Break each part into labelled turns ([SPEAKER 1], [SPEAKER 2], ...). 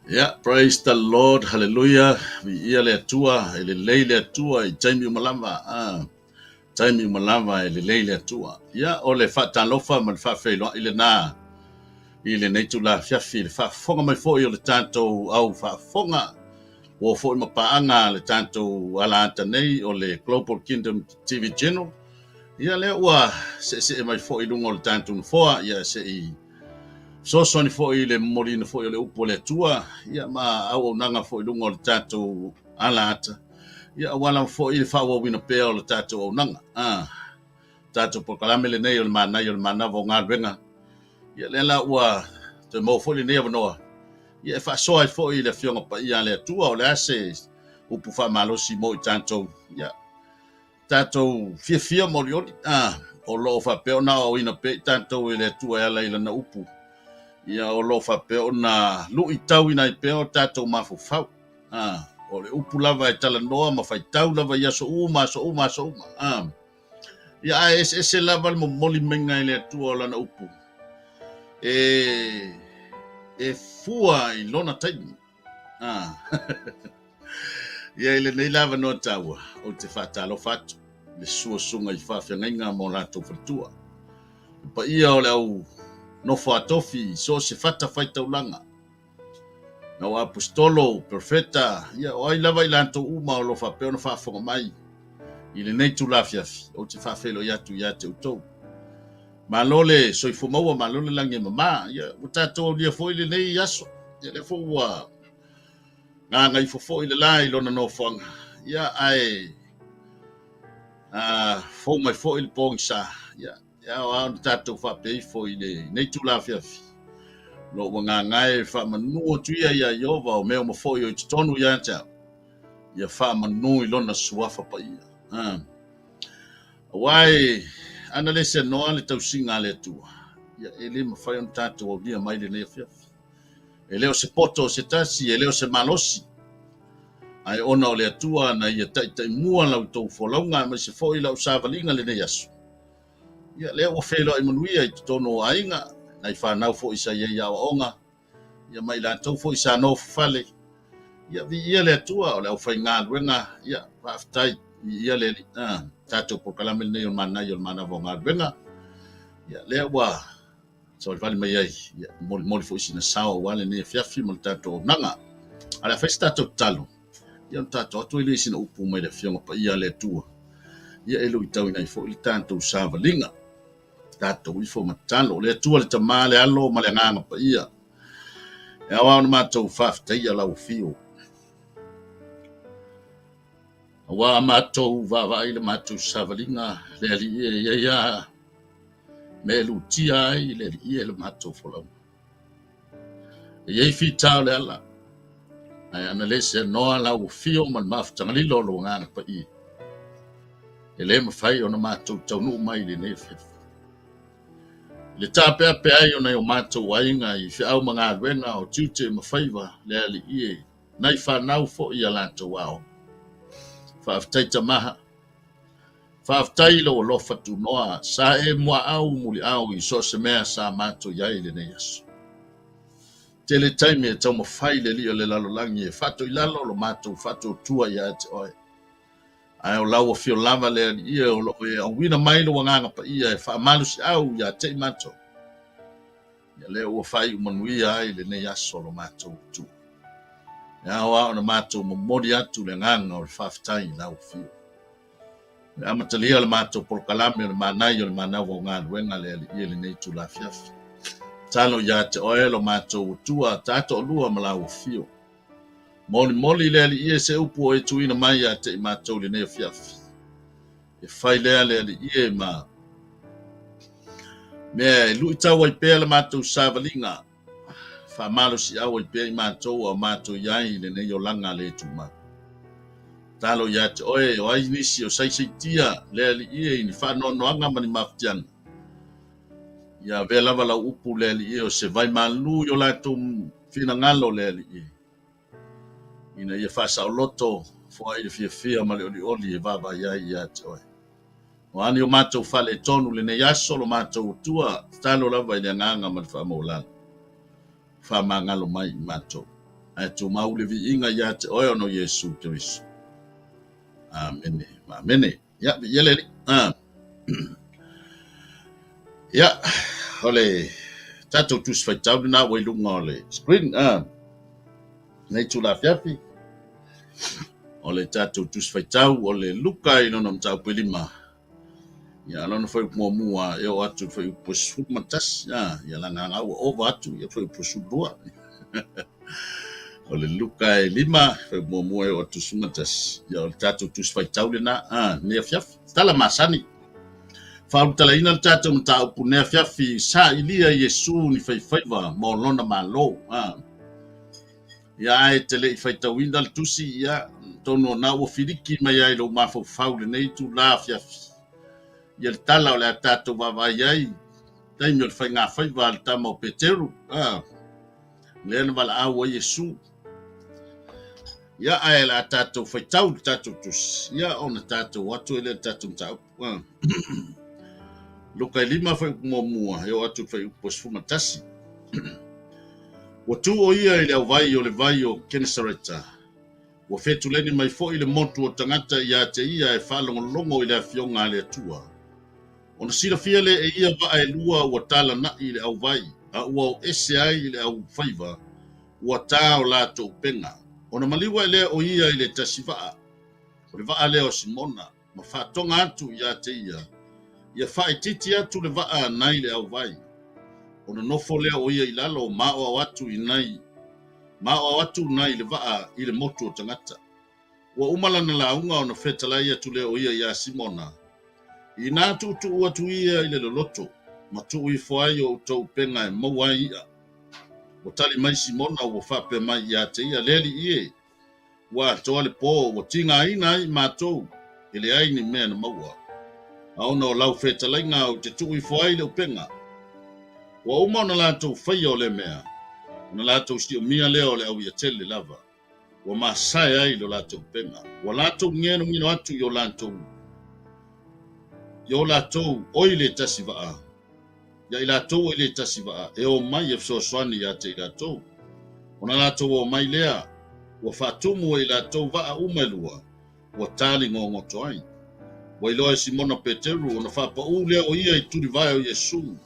[SPEAKER 1] Yeah, praise the Lord. Hallelujah. Vi ia le atua, ele lei le atua, i taimi umalama. Taimi umalama, ele lei le atua. Yeah, o le whatalofa, man whawhelo, ile nā. Ile nei tu la fiafi, le whafonga mai fo i o le tātou au whafonga. Wo fo i mapaanga le tātou ala anta nei o le Global Kingdom TV Channel. Ia le ua, se mai fo i lungo le tātou nfoa, ia se i so ni fo i le morina fo i le upo le tua ia ma au nanga fo i lungo le tatou ala ata ia wala fo i le fa wina pe o le tatou nanga tatou po kala mele nei o le mana vo nga venga ia le la ua te mo fo le nei no ia fa so ai fo i le fionga pa ia le tua o le ase upu fa malo si mo i tatou fia mo le o lo fa pe ona o ina pe tatou i le tua ia le na upu ia o lo fa pe ona lu i tau ina i pe o tatou mafufau o le upu lava e tala noa ma fai tau lava ia so uma ia se lava le momoli menga i le atua o lana upu e fua i lona taimi ia i le nei lava no taua o te whatalo fatu le suasunga i whawhiangainga mo latou fatua pa ia o le au no fatofi so se fata faita ulanga na o apostolo profeta ia o ai lava i lanto uma o lo fa pe ona fa fonga mai i le nei tu lafiafi o te fa felo ia te utou malole so i fumau malole langi mama ia o tatou lia foi le nei yaso ia le fo wa nga i fo i le lai lona no fonga ia ai fo mai fo i le pongsa ia ia o tatou fa pe fo i le nei tu lafiafi lo wanga ngai fa manu tu ia Yehova o meo mo fo i tonu ia ta ia fa manu i lona suafa pa ia wai ana le se no le tau singa le tu ia ele ma fa on tatou o dia mai le nei fia ele o se poto se tasi ele o se malosi ai ona o le atua na ia tai mua lau tau folaunga ma se fo i lau savalinga le nei asu ia le o felo i manuia i tono ainga nai whanau fo isa ia wa onga ia mai la tau fo isa no fale ia vi ia le atua o le au whai ngā ruenga ia whaftai ia le tatou po kalamel nei o mana vo ngā ruenga ia le wa so le vale mai ai ia moli fo isi na sao wale nei fiafi mo le tatou nanga ala whai tatou talo ia tatou atu ili isi na upu mai le fionga pa ia le atua ia elu i tau inai fo ili tatou savalinga tatou i fo matalo le atua le tamā le alo ma le nganga pa ia e awa ona matou whaftai a lau fio awa matou vavai le matou savalinga le ali ia me lutia ai le ali le matou folau e iei fitau le ala ai ana le se noa lau fio ma le mafutagalilo lo ngana pa ia e le mawhai ona matou taunu mai le nefe le tapea pe ai ona o matou ainga i whiau mga ruenga o tute mawhaiva le ali ie nai whanau fo i alatou ao whaaftai tamaha whaaftai lo lofa tu noa sa e mua au muli au i so se mea sa matou iai le nei aso te le taimi e tau mawhai le lio le lalolangi e whato i lalo lo matou whato tua ia te oe ai o lau o fio lava le ali ia o lo e au wina mai lo wanganga pa ia e whaamalu si au ia te matou ia le ua whai umanuia ai le nei aso lo matou tu ia o ao na matou momori atu le nganga o le whaftai lau fio le amatalia le matou polokalame o le manai o le manau o ngā luenga le ali ia le nei tu la fiafi talo ia te oe lo matou tua tato lua ma lau fio moli le ali ia se upu o e tuina mai a te matou le nei fiafi e whai lea le ali ia ma mea e lui tau ai pēr le matou savalinga whamalo si au ai pēr i matou o matou iai le nei o langa le tuma talo ia te oe o ai nisi o saisaitia le ali ia i ni whanonoanga mani maftianga ia vea lava lau upu le ali ia o se vai malu i o latou fina ngalo le ali ia ina ia whasao loto fo ai le fia ma le oli e vava iai ia te oe o ani o matou fale tonu le nei aso lo matou tua talo lava i le nganga ma le whamolala whamangalo mai i matou tu mau le vi inga ya te oe ono Yesu Kristo. Amen. Amen. Ya, yele. Ya, ole tato tu sfai tau na wai lunga ole screen nei tu la fiafi ole tato tu sfai tau ole luka ino nom tau pelima ya lona foi mo mua eu atu foi pos matas ya la nga o atu ya foi pos bua ole luka lima foi mo mua eu atu sumatas ya tato tu sfai tau na ne fiafi tala masani Fautala ina tata mta upune fiafi sa ilia Yesu ni faifaiva mo lona malo ya e tele faita winda tusi ya tono na wo filiki mai ai lo mafo faule nei tu la fiafi ya tala ola tata baba yai tai mi fa nga faiva alta mo peteru len val awo Yesu ya ai la tata faitau tata tus ya ona tata watu ele tata mta Luka lima foi mua eu atu foi pos fumatasi. O tu o ia ile vai o le vai o Kenesareta. O fetu leni mai fo ile montu o tangata ia te ia e whalongo ile fionga le tua. Ona sira fiale e ia va e lua o tala na ile au vai. A ua o ese ai ile au faiva. Ua tā o lato penga. Ona maliwa ile o ia ile tasivaa. O le vaa leo Simona. Ma whatonga atu ia te ia. Ia fai titi atu le vaa nai le au vai. Ona nofo lea o ia ilalo mao watu inai. Mao watu nai le vaa ile motu o tangata. Wa umala na launga ona fetala ia tu lea o ia Simona. Ina tu watu ia ile loloto. Matu i foai o tau penga e maua ia. O tali mai Simona o fape mai ia te ia leli ie. Wa toale po o tinga ina i matou. Ile aini mea na maua. Aona o lau fetalainga o te tui foai leo penga. Wa uma ona latou faia o le mea. Ona latou si o mia leo le au ia tele lava. Wa masai ai lo latou penga. Wa latou ngino atu yo latou. Yo latou oile tasivaa. Ya ilatou oile tasivaa. E o mai e fsoswani ya te ilatou. Ona latou o mai lea. Wa fatumu o ilatou vaa umelua. Wa tali ngongo toai. Wa iloa Simona Peteru ona whapa lea o ia i turi vai o Yesu.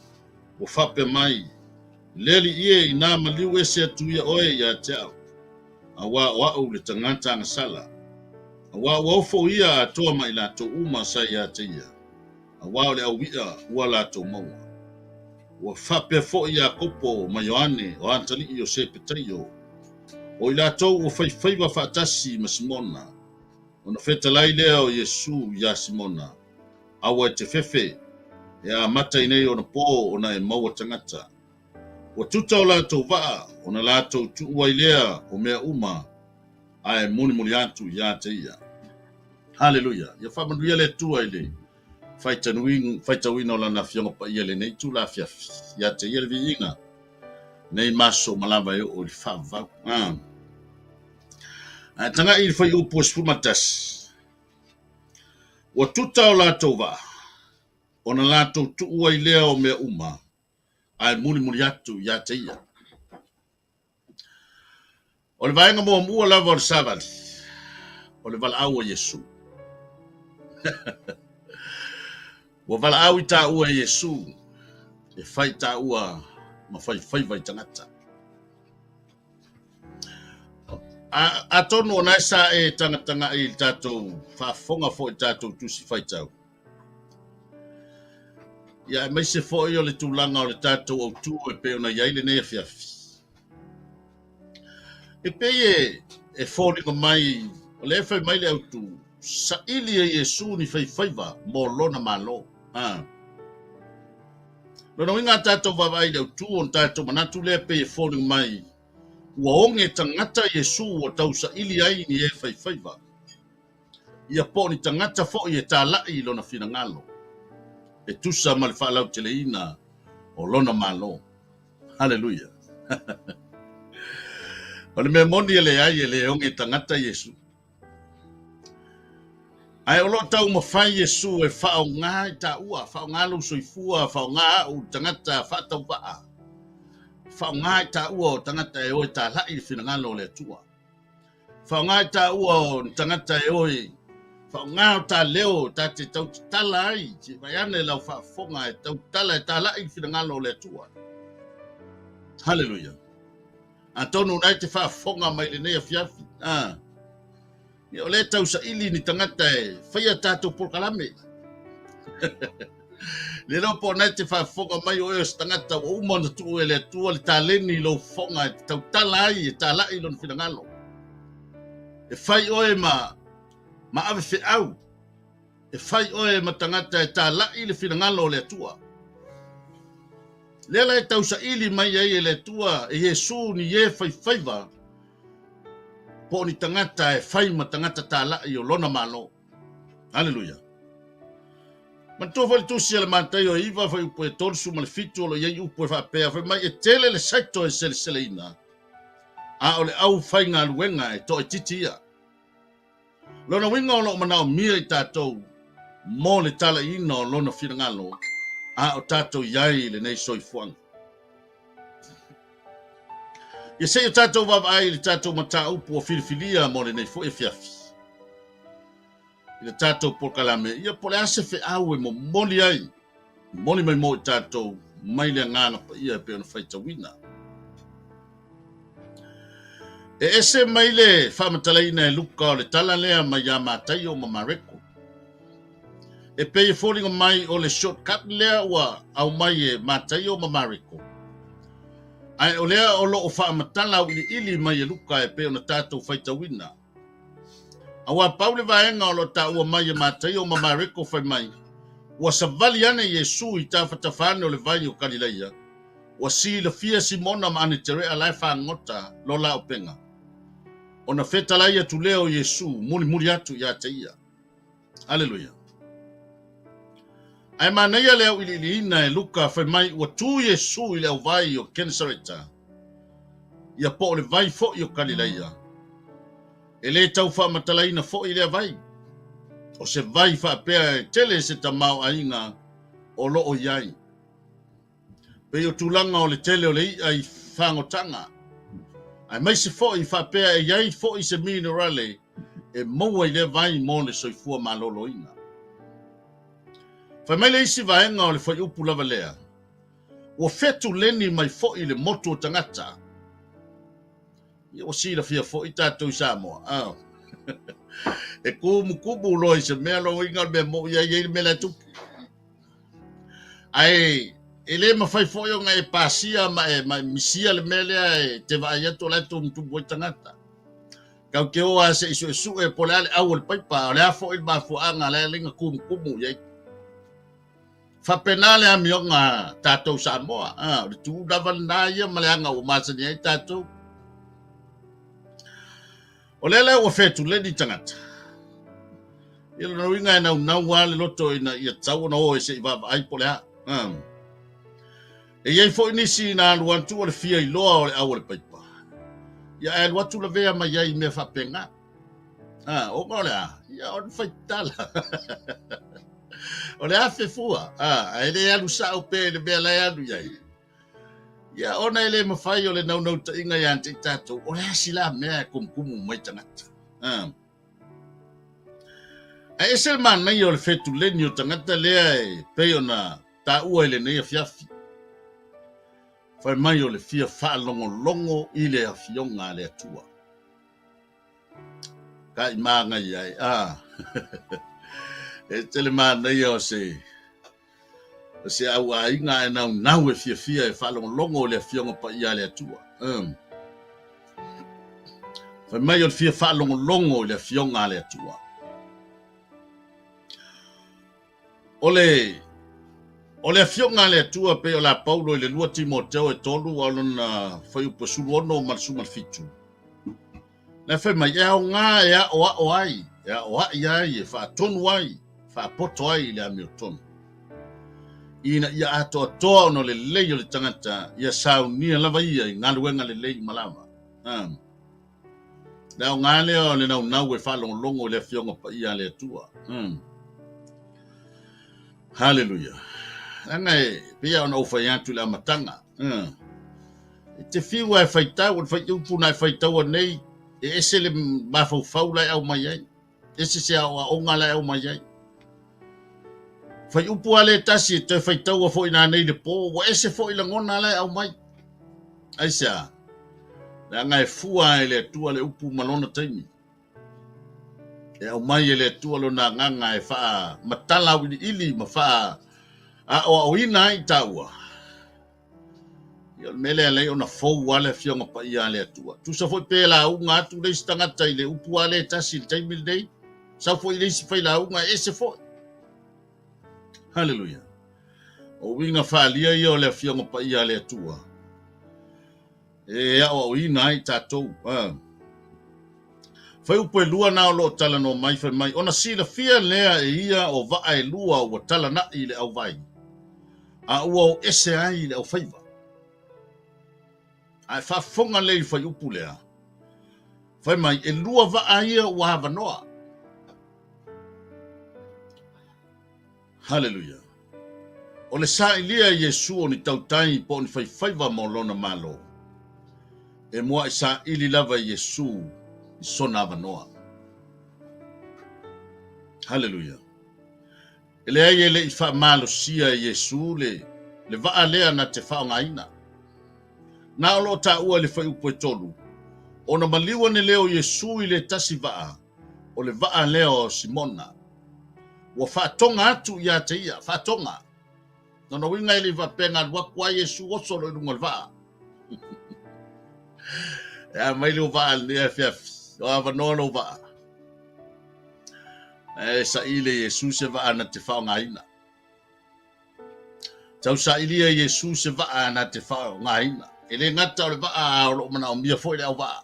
[SPEAKER 1] O whape mai. Leli ie i nā maliu ese atu ia oe ia te au. A wa o le tangata anga sala. A wa ofo ia atoa mai lato uma sa ia te ia. A wa o le au ia ua lato maua. Wa whape fo ia kopo ma Ioane o antali i o se petaio. O i lato o whaifaiva whaatasi ma Simona. Ona fetalai lea o Yesu ia Simona. Awa te fefe. Ea mata inei ona po ona e maua tangata. O tuta o lato vaa. Ona lato tuua ilea o mea uma. Ae muni atu ia te ia. Hallelujah. Ia whamanduia le tua ile. Faita wina o lana fionga pa ia le nei tu la fiafi. Ia te ia le vi inga. Nei maso malava e o li whavau. Tanga i fai upo spumatas. Wa tuta o lato va. Ona lato tuua ilea o mea uma. Ai muni atu ia te ia. O le vaenga mua lava o le savali. O le vala au a Yesu. Wa vala au i ta ua Yesu. E fai ta ua ma fai vai tangata. A tonu o naisa e tanga i tatou whafonga fo i tatou tusi whaitau. Ia mai se fo i o le tūlanga o le tatou au tū e pe ona iaile nei a fiafi. E pe e fōringa mai, o le fai mai le au tū, sa ili e Yesu ni whaiwhaiva mō lona malo. Lona winga tatou wawai le au tū on tatou manatu le pe e fōringa mai, ua onge tangata Yesu o tau sa ili ai ni e whaiwhaiva. Ia po ni tangata fo i e tā lai lona whina ngalo. E tusa ma le whaalau te leina o lona malo. Hallelujah. O le mea moni ele ai e le onge tangata Yesu. Ai o lo tau mawhai Yesu e whao ngā i tā ua, whao ngā lu soifua, whao ngā au tangata whatau waa. whaongai ta ua o tangata e oi ta lai whinangalo le tua. Whaongai ta ua o tangata e oi whaongai o ta leo ta te tau tala ai, te vai ane lau whaafonga e tau tala e ta lai whinangalo le tua. Hallelujah. A tonu nai te whaafonga mai le nei a fiafi. Ni o le tau sa ili ni tangata e whaia tātou porkalame. Le ropo nai te whaafonga mai o eos tangata o umana tu e le tua le tā leni lo whonga e tau tala ai e tā lai lon whinangalo. E whai oe ma ave whi au. E whai oe ma tangata e tā lai le whinangalo le tua. Lela e tau sa ili mai ai e le tua e Yesu ni e whaiwhaiva. Po ni tangata e whai ma tangata tā lai o lona malo. Hallelujah. Mantua fai tusi ala mantai o iwa fai upo e torsu ma le fitu o lo iei upo e whaapea fai mai e tele le saito e sele ina. A o le au fai ngā luenga e to e titi ia. Lona winga o lo manao mia i tātou mo le tala ina o lona whirangalo. A o tātou iai le nei soifuanga. Ia sei o tātou wawai le tātou mata upo o whirifilia mo le nei fo e fiafi. Ia tātou porkalame, ia pole ase fe au e mo moli ai. Moli mai mo i tātou mai le ngana pa ia pe ona whaita wina. E ese mai le whamatalaina e luka o le tala lea mai a mātai o mamareko. E pe e fōringa mai o le shortcut lea ua au mai e mātai o mamareko. Ai o lea o loo whaamatala au ili mai e luka e pe ona tātou whaita wina. Awa paule vaenga o lo ta ua mai e mātai o mamareko whai mai. Ua savali ane Yesu i ta whatawhane o le vai o Galileia. Ua si la fia Simona ma ane tere a lai whaangota lo la o penga. O na whetalai atu leo Yesu muri atu i ate ia. Alleluia. Ai manaia leo ili ina e luka whai mai ua tu Yesu i leo vai o Kenesareta. Ia po o le vai fo i o Galileia. E le tau whaamatalaina fo i lea vai. O se vai whaapea e tele se tamau ainga o loo iai. Pe o tūlanga o le tele o le i ai whangotanga. Ai mai se fo i whaapea e iai fo i se minerale e maua i lea vai mo le soifua malolo ina. Whai mai le isi vaenga o le whai upu lava lea. Ua fetu leni mai fo i le motu o tangata. Ia o sila fia fo i tātou i Samoa. E kumu loi se mea lo inga me mo ia ia me la tuki. Ai ele ma fai fo yo ngai pasia ma misia le melea e te vai ato la tu boi tangata. Kau ke o ase isu e polale au le paipa le afo il ba fo anga le linga kumu ia. Fa penale a mionga tātou Samoa. Le tu dava na ia ma le anga o masani ai tātou. O lele o fetu le di tangata. Ilo na winga e nau wale loto ina ia tau na o e se iwa ai pole ha. E iei fo inisi na aluantu o le fia i loa o le au le paipa. Ia e aluatu la vea ma iai mea whapenga. O ma o le a. Ia o le whaitala. O le a fefua. A e le alu sa o pe le mea lai alu iai. Ia ona ele mawhai o le nau ta inga i ante i tātou. O le asila mea kumkumu mai tangata. A ese man mai o le fetu leni o tangata lea e pei ona ta ua ele nei a fiafi. Whai mai o le fia wha longo i le a fionga le atua. Ka i maanga i ai. E tele man nei o se au a inga e nau e fia e wha longo le a fionga pa i a le atua. Whai mai o le fia wha longo le a fionga le atua. Ole fionga le tua pe o la Paulo le lua Timoteo e tolu o lona fai upo sulu ono o malsuma fitu. Na fai mai ea o ngā ea o ai, ea o ai ai e wha tonu ai, wha poto ai le ami o tonu. Ina ia ato atoa ono le lei o le tangata, ia sau nia lava ia i ngaluenga le lei malama. Na o ngā leo le nau e wha longo le fionga pa ia le tua. Hallelujah. Angai pia ona ufa yantu la matanga. te fiu e faitau o fai upu na faitau nei e ese le mafau lai au mai ai ese se au onga lai au mai ai fai upu ale tasi te faitau fo ina nei le po wa ese fo ila ngona lai au mai ai sa la ngai fua ele tua le upu malona taimi e au mai ele tua lo na nganga e fa matala ili ma fa a o ina i taua ia mele ale ona fou wale fionga pa ia le tua tu sa foi pela unga tu le stanga tai le upu ale tasi taimi dei sa foi le si faila unga ese foi hallelujah o winga fa lia ia le fionga pa ia le tua e o ina i tatou fai upo e lua na o lo tala no mai fai mai ona sila fia lea e ia o va e lua o tala na i le au vai a ua o ese ai le au faiva ai fa fonga le fai upo lea fai mai e lua va a ia ua hava noa hallelujah o le sa ilia Yesu o ni tautai po ni fai faiva mo lona malo e mua isa ili lava Yesu i sona hava noa hallelujah ele ai ele i fa malo sia Yesu le va lea na te fa ngaina na lo ta ua le fai upo e tolu ona maliwa ne leo Yesu i le tasi va o le va leo Simona wa fa tonga atu ya te ia fa tonga no winga ili va penga wa kwa Yesu o solo i ngol va ya mai lo va le fia o ava no lo va e sa ile Yesu se va na te fa ngaina tau sa ile Yesu se va na te fa ngaina ele ngata le va o lo mana o mia foi le va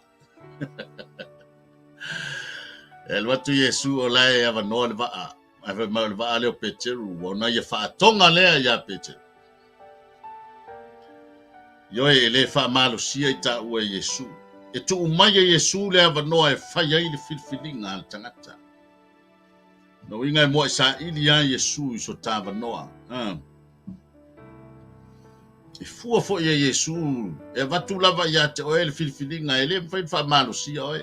[SPEAKER 1] el watu Yesu o lai ava no le va ava ma le va le o Peteru o na ia fa tonga le ya Peteru yo ele fa malo sia ita o Yesu e tu mai Yesu le ava no e fa ia ile filfilinga al tangata no inga mo sa ili ya Yesu so tava noa e fua fo ia Yesu e vatu lava ia te o ele filfilinga ele fa malo sia o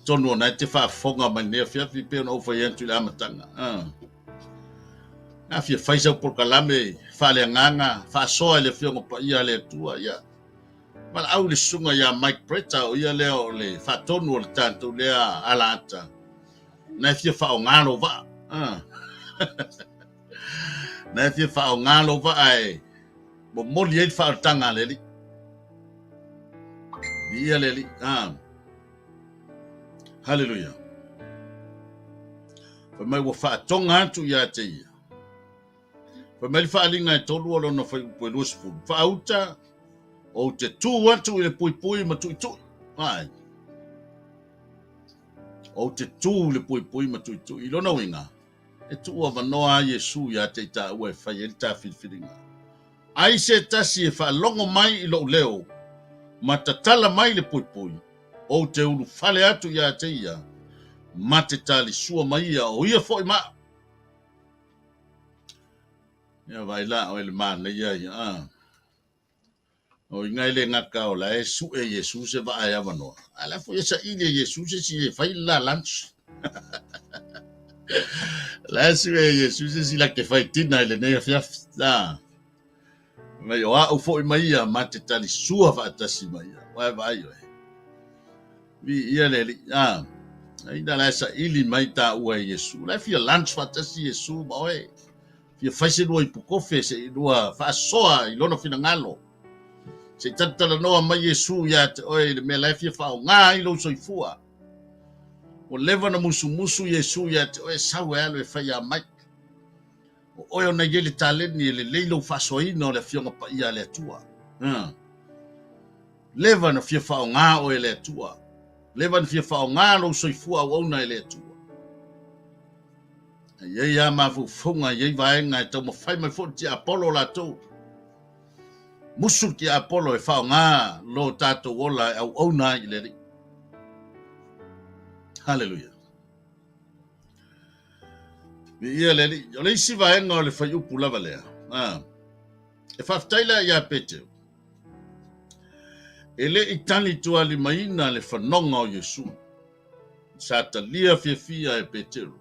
[SPEAKER 1] tonu na te fa fonga mai ne fia fi pe no fa ia tu la matanga na fia faisa por kalame fa le nganga fa so ele fio pa ia le tua ia mal au le sunga ya Mike Preta o ia le o le fa tonu le tanto le alata na fia fa o ngalo va na fia fa o ngalo va ai bo moli e fa tanga le li ia le li hallelujah fa mai wo fa tonga tu ya te ia fa mai fa linga tolu lo no fa po lo sfu fa auta o te tu watu le pui ma tu ai o te tu le pui ma tu i lona winga e tu wa noa Yesu ya te ta we fa ye ta filfilinga ai se tasi e fa longo mai i lo leo ma tatala mai le pui o te ulu fale atu ya te ia ma te tali sua mai ia o ia foi ma ia vai la o le man ia o inga ile ngaka o la e su e Yesu se va a vano ala foi esa ile Yesu se si fai la lunch la su e Yesu se si la que fai tina ile ne fia mai o foi mai ia ma te tali sua va tasi mai vai vi ia le ai da la sa ili mai ta o Yesu la fia lunch va tasi Yesu ba oi fia fai se do i pukofe se do fa soa i lona fina ngalo se tatala noa mai Yesu ya te oi me life fa nga i lo soifua o leva na musu Yesu ya te oi sawe alo e fai a mai o oi ona yele taleni le leilo fa soina le fionga pa ia le tua leva na fia fa nga o le tua leva na fia fa nga lo soifua o na le tua ye ya ma fu funga ye vai nga to mo fai mai fo ti Apollo la to musu ki Apollo e fa nga lo tato wola au ona i le hallelujah ia le o le si vai nga le fai upu lava lea E whaftaila ia Petero. Ele itani tua li maina le whanonga o Yesu. Sa talia fia e Petero.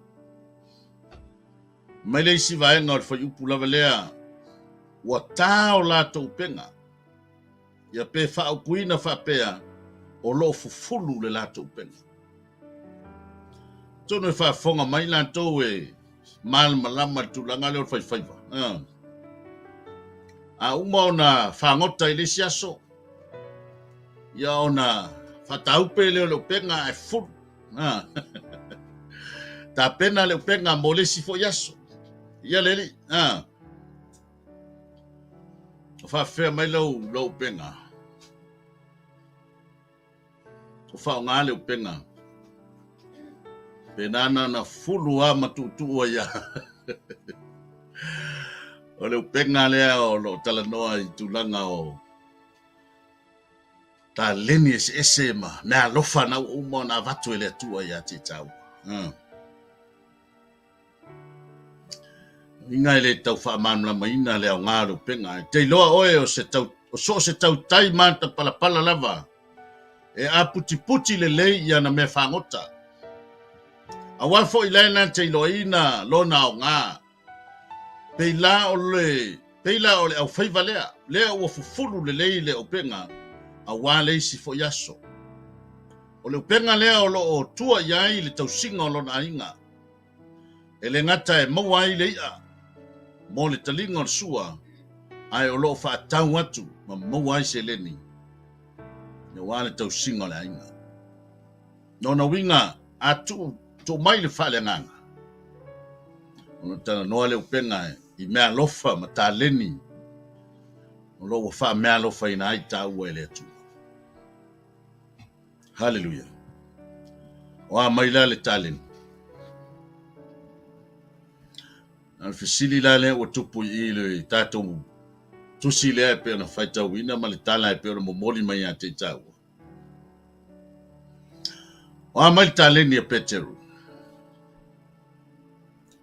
[SPEAKER 1] Mai le isi vaenga o le whaiupu lava lea. Wa tau lātou penga. Ia pe whaupuina whapea o lo fufulu le lātou penga. Tono e whafonga mai lātou e malama tulanga leo whaiwhaiva. A uma ona whangota i le siaso. Ia ona whataupe leo leo penga e fulu. Ta pena leo penga mo le sifo yaso. Ia leli. Whawhea mai lau penga. O whaonga leo penga. Penana na fulu a matutua ia. O leo penga lea o lo talanoa i tulanga o ta leni ese ma mea lofa na uma na vatu ele atua ia te tau. Inga ele tau whaamamla maina lea o ngā leo penga. Te loa oe o se tau tai manta pala lava. E a puti le lei ia na mea whangota. A wafo i lena te iloina lona o ngā. Peila o le au whaiva lea. Lea ua fufulu le lei le o penga. A wā leisi fo yaso. O le penga lea o lo o tua iai le tausinga o lona ainga. E le ngata e mawai le ia. Mo le talinga o sua. Ai o lo o whaatau atu. Ma mawai se leni. Ne wā le tausinga o le ainga. Nona winga atu to mai le whale nganga. Ona tana noa le upenga i mea lofa ma tā leni. O lo wha mea lofa ina ai tā ua ele atu. Hallelujah. O a mai la le tā leni. Al fisili la le o tupu i le tātou tusi lea e pēna whaitau ina ma le tāla e pēna momoli mai a te tā ua. O a mai le tā leni a Petero.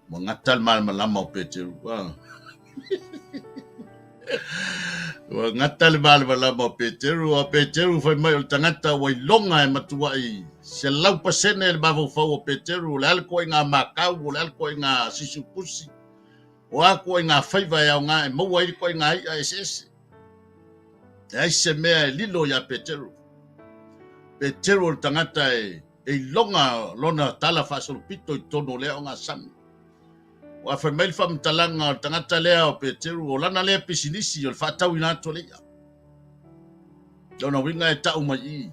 [SPEAKER 1] Mo ngatal malama o Petero. Wa ngatal malama o Petero. O Petero fai mai o tangata wai longa e matua i. Se lau pasene le bavo fau o Petero. Le alko i ngā makau. Le alko i ngā sisu pusi. O ako i ngā whaiva e au ngā e maua i ko i ngā ia ese. E aise mea e lilo ia Petero. Petero le tangata e longa lona tala whasolo pito i tono lea o ngā sami. Wa fa mai fa mtalanga o tangata lea o Petero o lana lea pisinisi o whatau ina ato lea. Lona winga e tau mai i.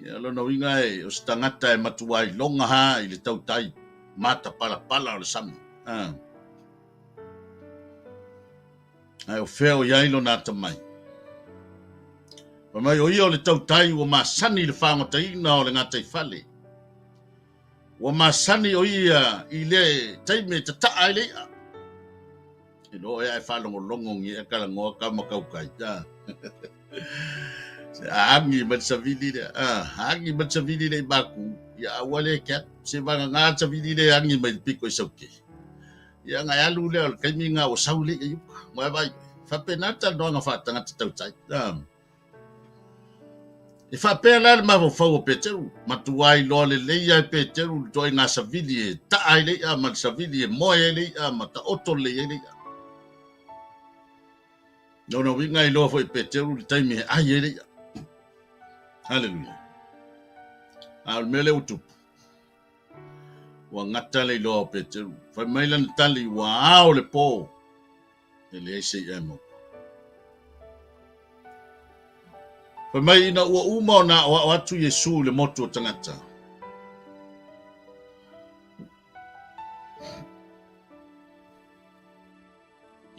[SPEAKER 1] Ia lona winga e o tangata e matuai longa ha i le tau tai mata pala o le sami. Ai o feo iai lona ata mai. Wa mai o ia o le tau tai o masani le whangota ina o le ngata i whale. Wa masani o ia i le taime ta taa i lea. I lo e ai whalongo longongi e kala ngoa kama kaukai. Hangi matsavili le. Hangi matsavili le baku. Ia wale kat. Se vanga ngā tsavili le hangi mai piko i sauke. Ia ngai alu le o kaimi ngā o saule e yuka. Moe vai. Whapenata noa ngā whatanga te tau tai. E whapea la le mawa whau o Petero. Matuai loa le leia e Petero. Toi ngā savili e taa e leia. Ma savili e moe e leia. Ma ta oto le e leia. Nona winga i loa fwoi Petero. Le taimi e ai e leia. Hallelujah. Al mele utupu. Wa ngata le loa o Petero. Whai mailan tali wa ao le po. E le eise i emo. Whai mai ina ua uma na o atu Yesu le motu o tangata.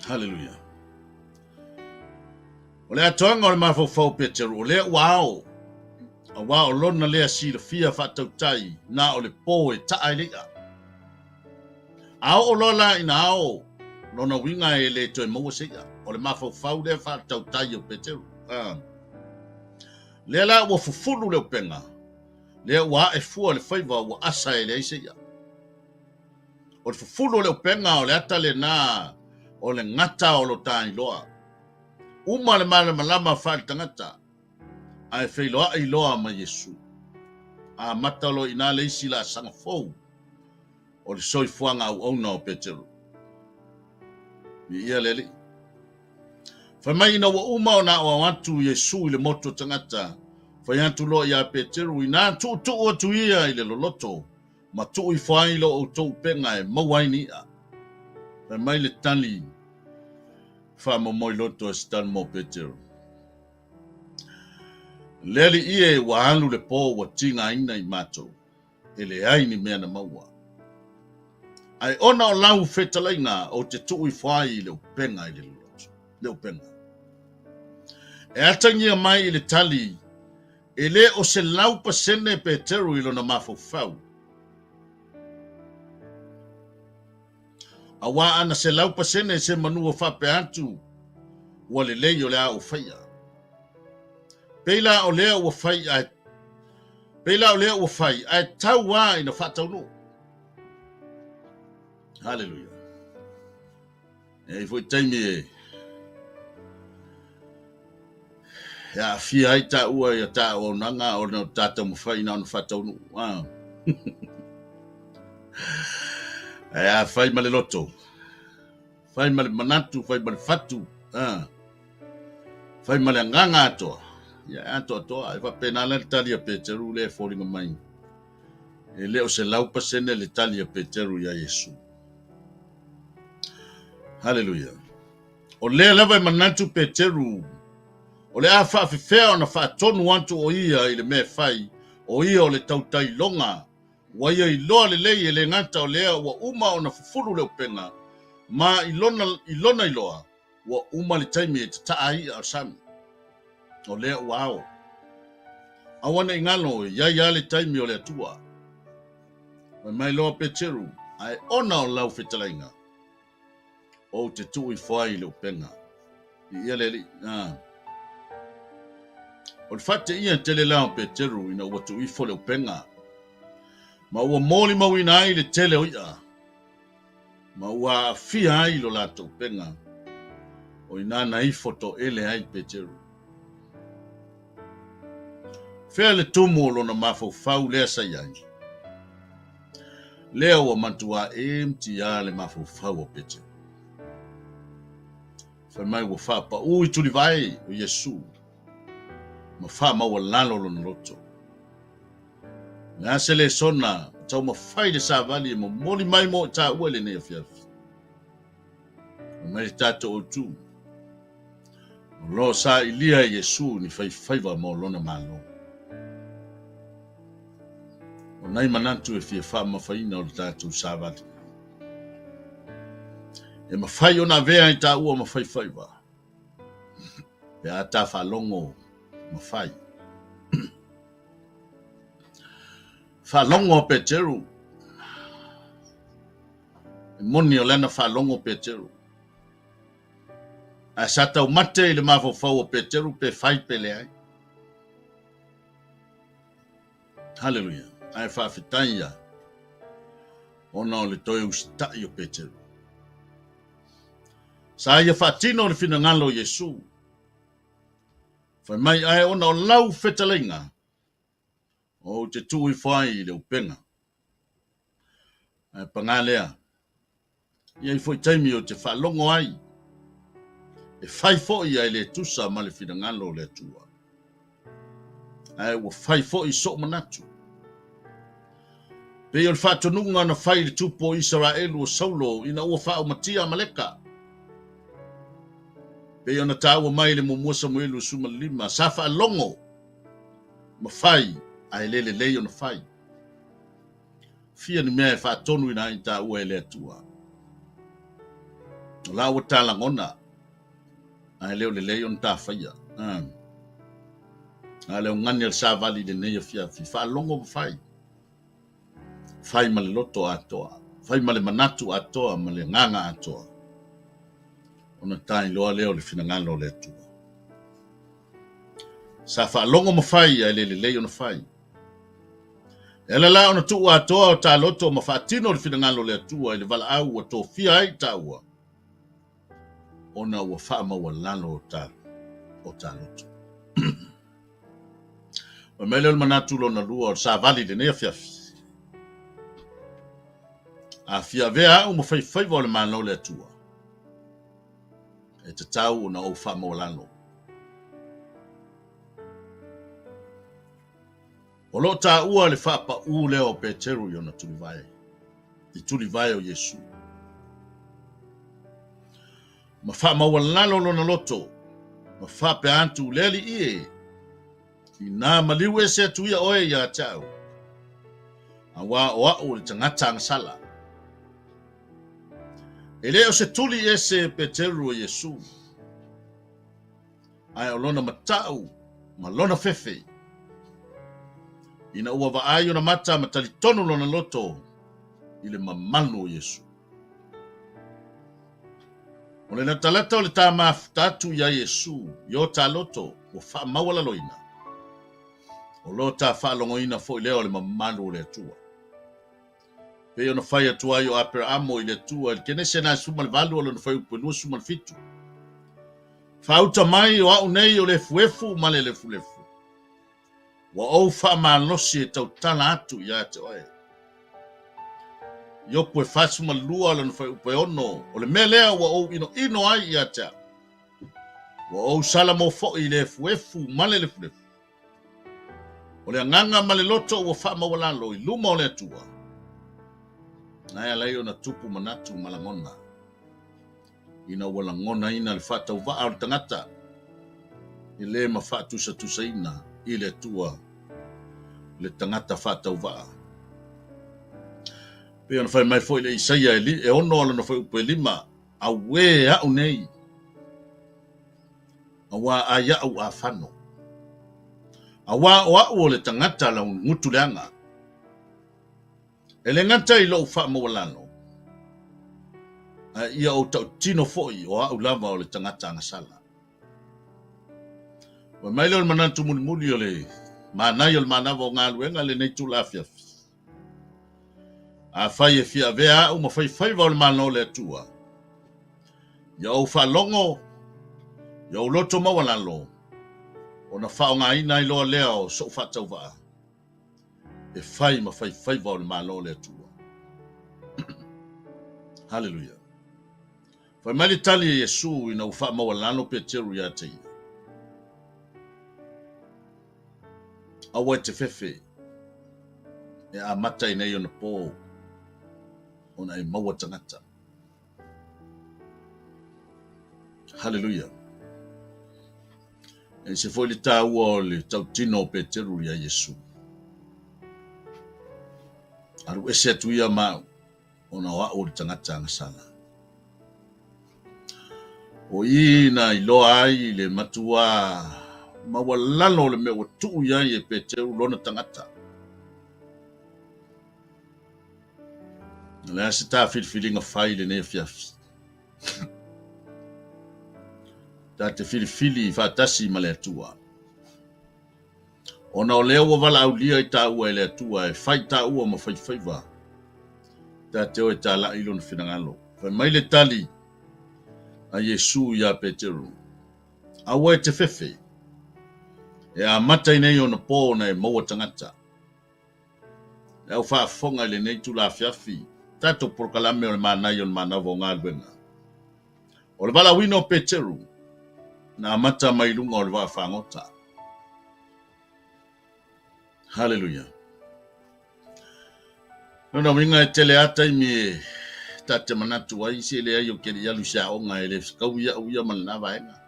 [SPEAKER 1] Hallelujah. O le atoanga o le mawhau Petero. O le wao. A wao lona lea si le fia whatau tai. Na o le po e taa lea. Ao o lola ina ao. Lona winga e le toi maua sea. O le mawhau le whatau tai o Petero. Lea la ua fufulu leo penga. Lea ua e fua le whaiva ua asa e le sea. O le fufulu leo penga o le ata le na. o le ngata o lo tai loa. Uma le malama whare tangata. Ai whailoa i loa ma Yesu. A matalo ina le isi la sanga fou. O le soifuanga au auna o Petero. Ia leli. Whamai ina wa uma o na o watu Yesu i le moto tangata. Whai atu loa ia Petero i nā tu o tu ia i le loloto. Ma tu i whai lo o tau penga e mawaini a. Whamai le tali. Whama moi loto e stan mo Petero. Leli ie wa alu le po wa tinga ina i mato. Ele ai ni mea na maua. Ai ona o lau whetalainga o te tui whai i leo penga i le loto. Leo penga. E atangia mai i le tali. E le o se lau pasene Petero i lona mafau. A wa ana se lau pasene se manua whape atu. Wa le lei o le a o whaia. Peila o lea ua whai ai. Peila o lea ua whai ai tau wā ina whatau no. Hallelujah. E foi taimi e. Ya fia ai ta ua ia ta o nanga o na tata mo whai na whatau no. Ya whai male loto. Whai male manatu, whai male fatu. Whai male nganga atoa. Ya ato e fa pena le talia Petero le falling mai. E le o se lau pasene le talia Petero ya Yesu. Hallelujah. O le lava manatu Petero. O le afa fefea ona fa tonu wantu o ia i le me fai. O ia o le tautai longa. Wa ia i loa le lei e le ngata o lea wa uma ona fufuru le upenga. Ma ilona iloa. Wa uma le taimi e taai a sami. O lea wao. Awana ingalo ya le taimi o le atua. Mai loa Petero. Ai ona o lau whetalainga. O te tui whai le upenga. Ia le o le whate ia tele lao Petero ina ua tui fo le upenga. Ma ua moli mawina ai le tele o ia. Ma ua fia ai lo lato upenga. O ina na ifoto ele ai Petero. Fea le tumu lona mafau lea sayai. Lea ua mantua mti ya le mafau o Petero. Whamai ua whapa ui tuli vai o Yesu. Ma wha maua lalo lona loto. Ngā se le sona tau ma whai le sa vali e mo moli mai mo ta ua le nea fiafi. Mai tato o tu. Lo sa ilia Yesu ni whaiva mo lona malo. O nai manantu e fia wha mawhaina o le tātou sāwati. E mawhai o na vea i tā ua mawhaiwhaiwa. E a tā whalongo mawhai. Whalongo Petero. E moni o lena whalongo Petero. A sa tau mate i le mawhawhau o Petero pe whai pele ai. Hallelujah. Ai whawhitaia. Ona o le toi ustai o Petero. Sa ia whatino le whina ngalo Yesu. Whai mai ai ona o lau whetalinga. O te tui whai le upenga. Ai pangalea. Ia i foi taimi o te whalongo ai. E whai foi ai le tusa ma le whina ngalo le tua. Ai ua whai foi so manatu. Pe o whatonunga na whai le tupo Israelu o Saulo ina ua whao matia maleka. Pe o na tāua mai le mumua Samuelu suma lima. Sa wha longo. Ma whai ai lele lei o na whai. Fia ni mea e whatonu ina i tāua e le atua. La ua tāla ngona. Ai leo le lei o na tā whaia. Ai leo ngani al sa vali le neia fia. Wha longo ma whai. Whai ma le loto atoa. Whai ma le manatu atoa ma le nganga atoa. Ona tai loa leo le finangalo le atua. Sa wha longo ma whai ai le lei o na whai. Ela la ona tu atoa o tā loto ma wha tino le finangalo le atua i le vala au o tō fia ai tāua. ona ua whaamawalalo o tā loto. O mele o manatu lona lua o sa vali le nea fiafi. A fia vea o mawhai wa le manau le atua. E te tau ona o whaamawalalo. O lo tā ua le whaapa u leo Peteru i ona tuli vai. I tuli vai o Yesu. Ma whaamawalalo lona loto. Ma whaape antu leli ie. I nā maliu e se atuia oe ia tau. A wā o au le tangata ngasala. E leo se tuli e se Peteru o Yesu. Ai o lona matau, ma lona fefe. Ina ua vaai ona mata ma talitonu lona loto. I le mamalu o Yesu. O le natalata o le tā mafutatu ia Yesu. Yo tā loto, o wha mawala loina. O lo tā whaalongoina fo i leo le mamalu o le atua. Pe ona whai atua i o Aperamo i le atua. Il kene se nā suma le valu o le whai upenua suma le fitu. Whauta mai o au nei o le fuefu ma le lefu. Wa o wha manosi e tau tala atu i ate oe. Yopo e whasuma lua le whai upeono. O le mea lea wa o ino ai i ate. Wa o sala mo fo i le fuefu ma le lefu. O le nganga ma le loto ua wha mawalalo i luma o le atua. Nai alai o na tupu manatu malangona. Ina ua langona ina le whatau waa o le tangata. I le ma whatusa ina i le atua. Le tangata whatau waa. Pe ona whai mai fo i le Isaia e ono ala na whai upe lima. A we au nei. A wa a iau a whano. A wā o au o le tangata la ngutu leanga. E le ngata i lo wha mawalano. Ia o tau tino foi o au lava o le tangata angasala. Wa maile o le manatu muli o le manai o le manava o ngā luenga le neitu la fiafi. A whai e fia vea au ma whai wa o le manao le atua. Ia o wha longo. Ia o loto mawalano. O na whao ngā ina i loa leo so whatau waa. E whai ma whai wa o le malo le atua. Hallelujah. Whai mali tali e Yesu i na uwha mawalano Peteru ia te ia. Awa te fefe. E a mata i nei o na pō. O na e maua tangata. Hallelujah. E se foi le tāua o le tautino o Peteru ia Yesu. Aru ese atu ia mau o na oa o le tangata angasala. O ina i loa ai le matua mawalano le mea tuu ia i e Peteru lona tangata. Le ase tā whiliwhilinga whai le ne fiafi. Ta te filifili whatasi ma le atua. Ona o leo wa wala au lia i tā ua e le atua e whai tā ua ma whaiwhaiwa. Ta te oe tā la ilo na whinangalo. Whai mai le tali a Yesu ia Peteru. Awa e te fefe. E a mata i nei o na pō na e maua tangata. E au whaafonga le nei tu la fiafi. Tato prokalame o le manai o le manawa o ngā luenga. O le wala wino Peteru. Na mata mai lunga o le waa whangota. Hallelujah. Nona winga e tele ata i mi tate manatu ai se le ai o kere yalu sa o nga ele kau ia uia malana vaenga.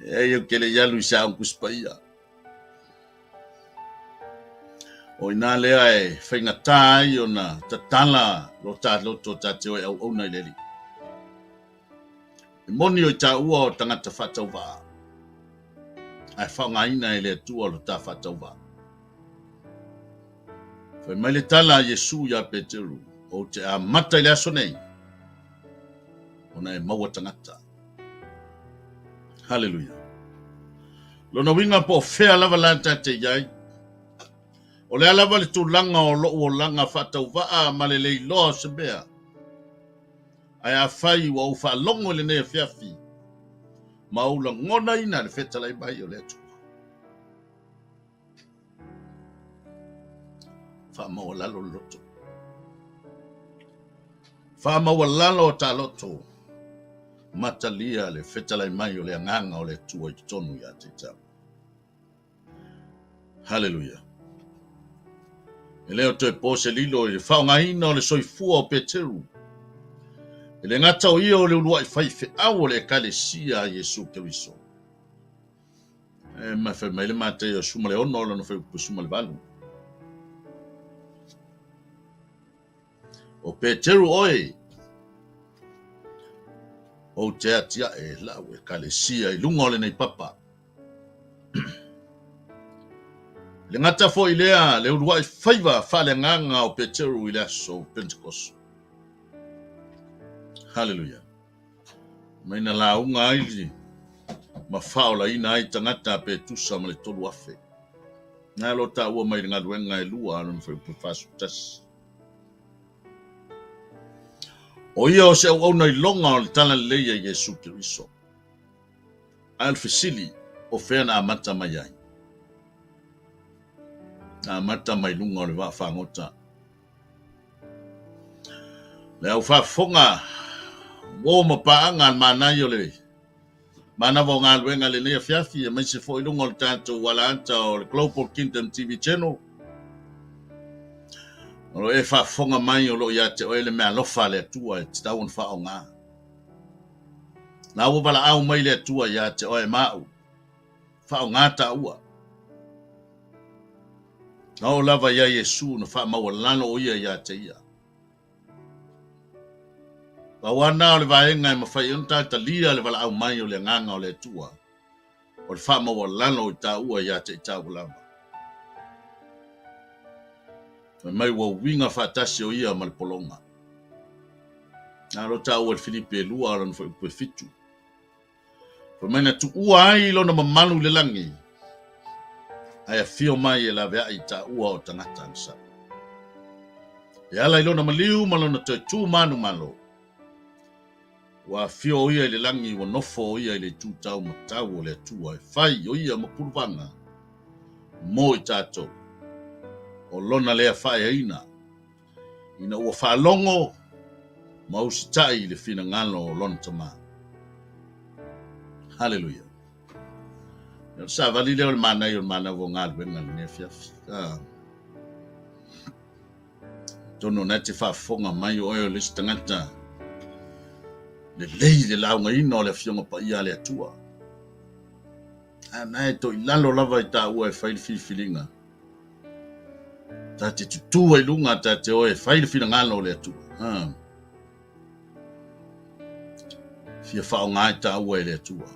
[SPEAKER 1] E o kere yalu sa o kuspaia. O ina lea e whainga tai o na tatala lo ta loto tate o e au na ileli. E moni o ta ua o tangata whatau waa. Ai whaunga ina e le tua lo ta whatau waa. Whai mai le tala Yesu ia Peteru. O te a mata i le aso nei. O na e maua tangata. Hallelujah. Lona winga po whea lava lanta te iai. O le alava le tūlanga o loo o langa whatau waa ma le leiloa se mea. ai a fai wa u fa longo le ne fiafi maula ngona ina le feta lai mai o le tu fa mawala lo loto fa mawala lo ta loto matalia le feta lai mai o le nganga o le tu o tonu ya te tau. Hallelujah. Leo to pose lilo e fa nga ina o le soifua o Peteru. Le ngata o ia o le ulua i fai fe au le kalesia Yesu Keriso. Ma fe mai le mate o suma le ono no fe suma le valu. O Peteru oi. O te atia e la o kalesia i lunga o le nei papa. Le ngata fo i lea le ulua i faiva fa le nganga o Peteru i le aso Pentecost. Hallelujah. Maina la unga ili ma faola ina ai tangata pe tusa ma le tolu afe. Nga lo ta ua mai ngā luenga e lua anu whai pufasu tas. O ia o se au na i longa o le tala leia Yesu Keriso. Al fisili o fea na amata mai ai. Na amata mai lunga o le wa whangota. Le au whafonga o mapaanga manai o le mana vo ngā luenga le nea fiafi e mai se fo ilunga o le tātou wala anta o le Global Kingdom TV channel. O lo e whafonga mai o lo ia te oele mea lofa le atua e te tau on whao ngā. Nā ua wala au mai le atua ia te oe mau. Whao ngā ta ua. Nā o lava ia Yesu na wha maua lano o ia ia te ia. Wana o le vaenga e mawhai unta ta lia le wala au mai o le nganga o le tua. O le wha maua lano i ta ua ia te i ta ulama. Mai wa winga whatasi o ia ma le polonga. Nā ro ta ua le Filipe lua o lana whai fitu. Mai na tu ua ai lo na mamanu le langi. Ai a fio mai e la vea i ta ua o tangata ansa. E ala ilo na maliu malo na te tu manu malo. Wa fio ia le langi wa nofo ia le tu tau matau o le tua e fai o ia mapurupanga mo i tato o lona lea fai aina ina ua whalongo ma usitai le fina ngalo o lona tama. Hallelujah. Sa vali leo le mana i o mana vo ngal wenga le nefiafi. Tono na te whafonga mai o eo le stangata le lei le launga ina o le fionga pa ia le atua. Ana e to ilalo lava i ta ua e whaili filinga. Ta te tutua i lunga ta te oe whaili fina ngalo le atua. Fia whao ngai ta ua e le atua.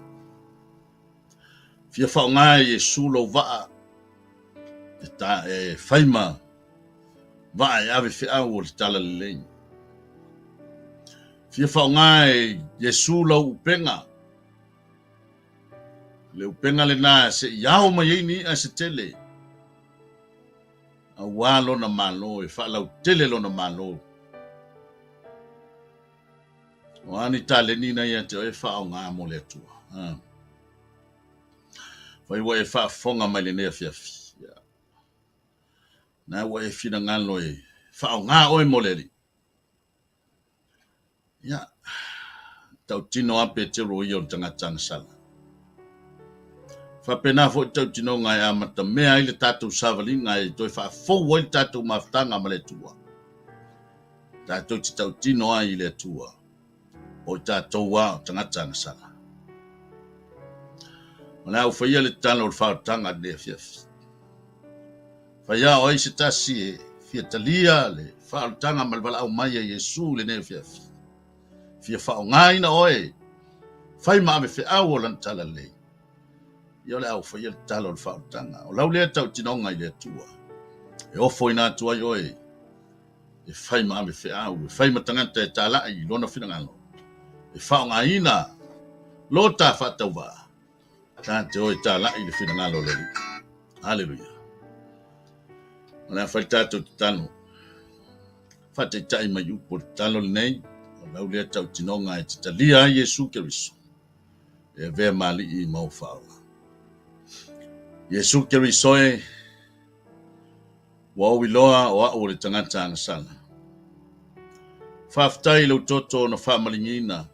[SPEAKER 1] Fia whao ngai e sulo waa. E ta e whaima. Waa e ave whiau o le tala le lei. Fia whao ngai Yesu lau upenga. Le upenga le nā se iau mai eini a se tele. A walo na malo e whalau tele lo na malo. O ani tale nina ia te oe whao ngā mo le atua. Whai wa e whafonga mai le nea fiafi. Nā wa e whina ngalo e whao ngā oe mo le li. Ya, tau tino ape te roi o tangata sala. Whapena fo tau tino ngai amata mea i le tātou savali ngai toi whafou i tātou maftanga ma le tua. Tātou ti tau tino ai le tua. O tātou wa o tangata sala. Ona au whaia le tano o whaotanga ne fiafi. Whaia o se tasi e fia talia le whaotanga malwala au mai a Yesu le ne fiafi. Fia whao ngai na oe. Whai maa me whiau o lan tala lei. Ia le au whaia le talo le whaotanga. O lau lea tau tinonga i le tua. E ofo ina tua i oe. E whai maa me whiau. E whai matanganta e tala i lona whingalo. E whao ngai ina. Lo ta whatau waa. Tante oe tala i le whingalo le. Hallelujah. Ona whai tātou te tano. Whatai tai mai upo le talo le nei. lau lea tau tinonga e te talia Yesu Keriso. E vea mali I mau whaola. Yesu Keriso e wa wiloa o au le tangata angasana. Whaftai lau toto na whamalingina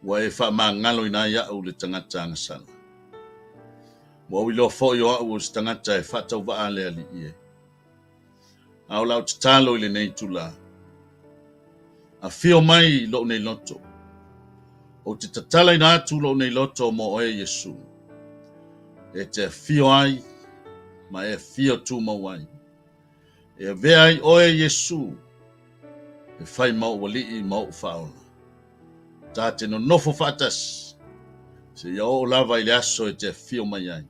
[SPEAKER 1] wa e whamangalo ina ia au le tangata angasana. Wa wiloa fo yo au le tangata e whatau waa le ali ie. Au lau tatalo I le nei tula. A fio mai lo nei loto. O te tatala ina atu lo nei loto mo oe Yesu. E te fio ai, ma e fio tu mawai. E vea ai oe Yesu. E fai mau wali I mau fauna. Ta te no nofo fatas. Se ia o lava I le aso e te fio mai ai.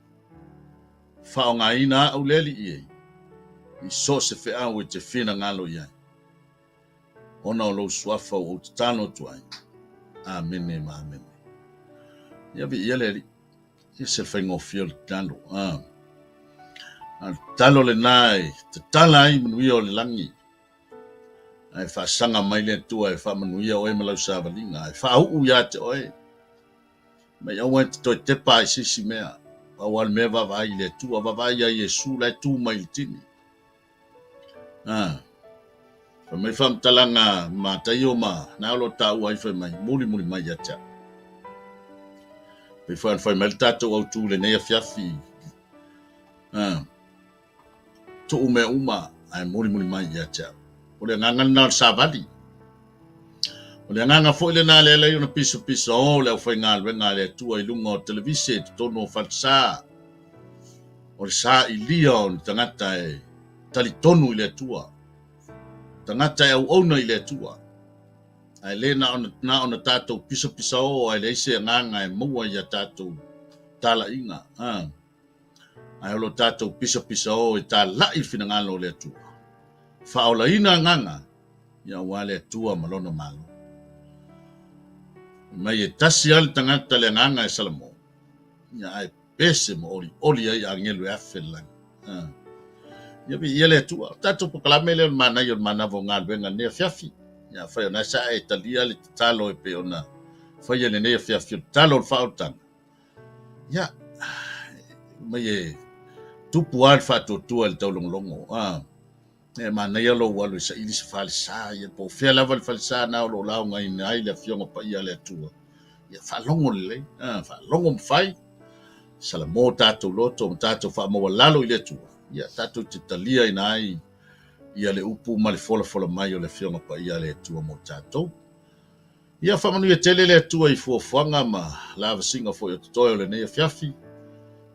[SPEAKER 1] Faonga ina au leli ie. I so se fe au e te fina ngalo iai. Ona o lo suafa o te tano tuai. Amene ma amene. Ia vi ia leli. Ia se whaingo fio le talo. Talo le nai. Te tala ai manuia o le langi. Ai whaasanga mai le tua e whamanuia o e malau sāwalinga. Ai whaau ia te oe. Mai au te toi te pai sisi mea. Awal mea vavai le tua. Vavai a Yesu lai tu mai le tini. Mai whamtalanga ma taio ma. Nā lo tau ai whai mai. Muri mai ia tea. Pe whai mai le tātou au tū le nea fiafi. To ume uma. Ai muri mai ia tea. O le ngangana sabadi. O le nganga fo le na le le una piso o le fai ngā le tua I lunga o televise te tono falsa. O le sa I lia o tangata e tali tonu I le tua. Tangata e au ona I le tua. Ai le na ona tātou piso o ai le ise nganga e maua ia tātou tala inga. Ai lo tātou piso o I tā lai fina ngalo le tua. Whaola ina nganga, ia wale tua malona malo. Mai e tasi al tangata le nganga e salamo. Ia ai pese mo oli ai angelu e afelang. Ia bi ia le tua, tato pokalame le mana yon mana vo ngalwenga nea fiafi. Ia whai ona sa e talia le talo e pe ona. Whai le nea fiafi, talo le whaotanga. Ia, mai e tupu al whato tua le taulongolongo. E mana ia lo walu sa ili se falsa ia po fia lava le falsa na lo lao ngai nai le fionga pa ia le tua ia falongo le falongo mfai sala mo tato loto tato fa mo lalo ile tua ia tato te talia inai ia le upu ma le fola mai o le fionga pa ia le tua mo tato ia fa manu ia tele le tua I fuafanga ma lava singa fo ia toyo le nei fiafi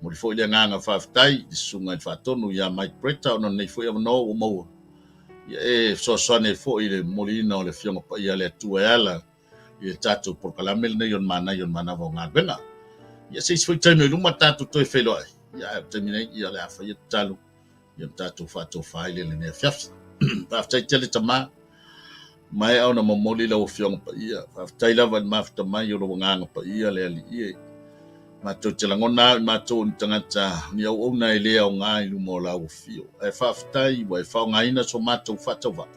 [SPEAKER 1] mo le fo ile nganga faftai di sunga I fatonu ia Mike Preta ona nei fo ia no o mo e so ne fo I le molina o le fionga pa ia le tua ala I le tatu por kalamel ne yon mana vo nga bena ia se foi taimi luma tatu toi felo ai ia terminei ia le afa ia talu ia tatu fato faile le ne fiaf after tele tama mai au na momoli la o fionga pa ia after la van mafta mai yo lo nga pa ia le ali ia ma to telangona ma to tangata ni au ona ile au nga I lumo la o fio e faftai wa fa nga ina so mato fatova